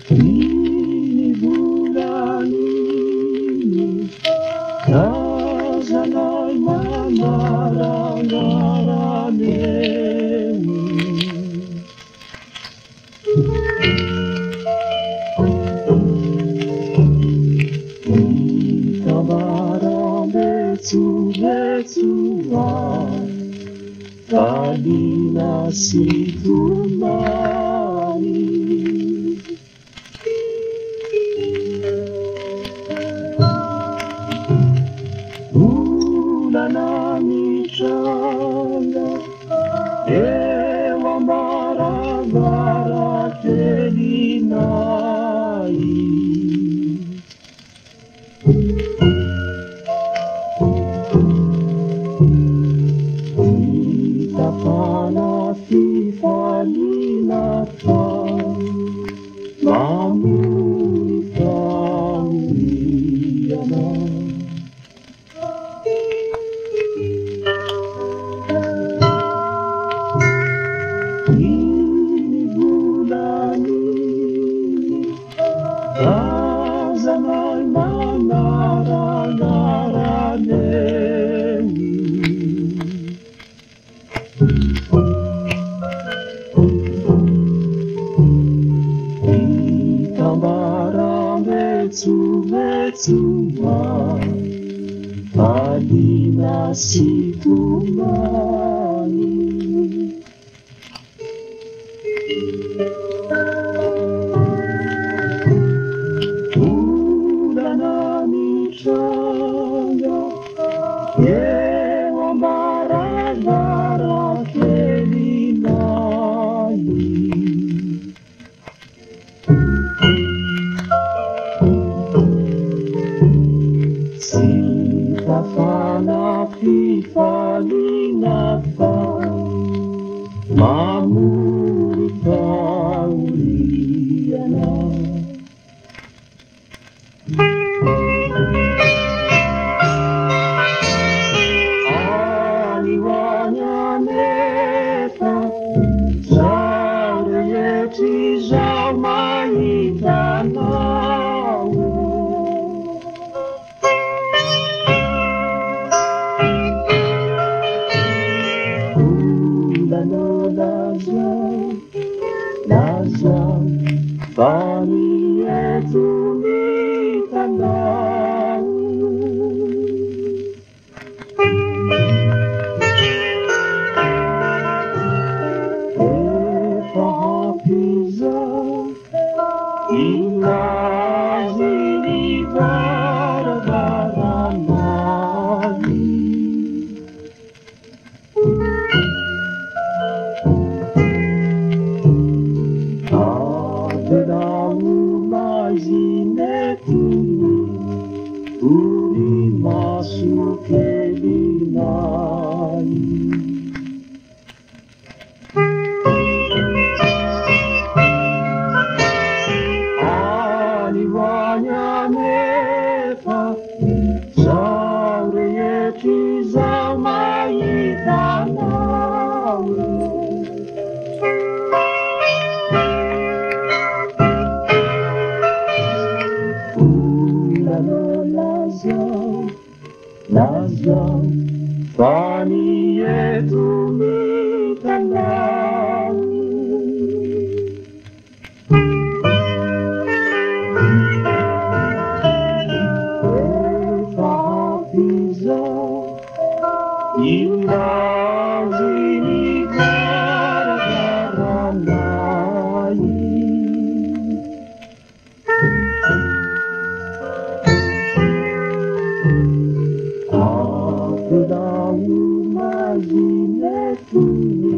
Ini bulan ini kazanay manarang-aranewi. Ikabarang betu-betuan tadi nasi tumani. Unanamichanga ewa maravara telinai. Itapana fifalinata mamulitawiyana. Ini bulan ini kazanay manarang-aranewi. Ikabarang betu-betuan tadi nasi tumani. Unanamichanga ewa maravara telinai. Sitafana fifalinata mamulitawiyana. Aliwanya neta zaure yeti zaumaitanawe. Lazao bani yetu mitandao. Efahapiza ilazini barabaranai. Adedalu mazinetuni uri masuk kelinai. Aliwanya neta zaure yeti zaumaitanawe. Lazao bani yetu mitandao. Efahapiza ilazini barabaranai. Adedalu mazinetuni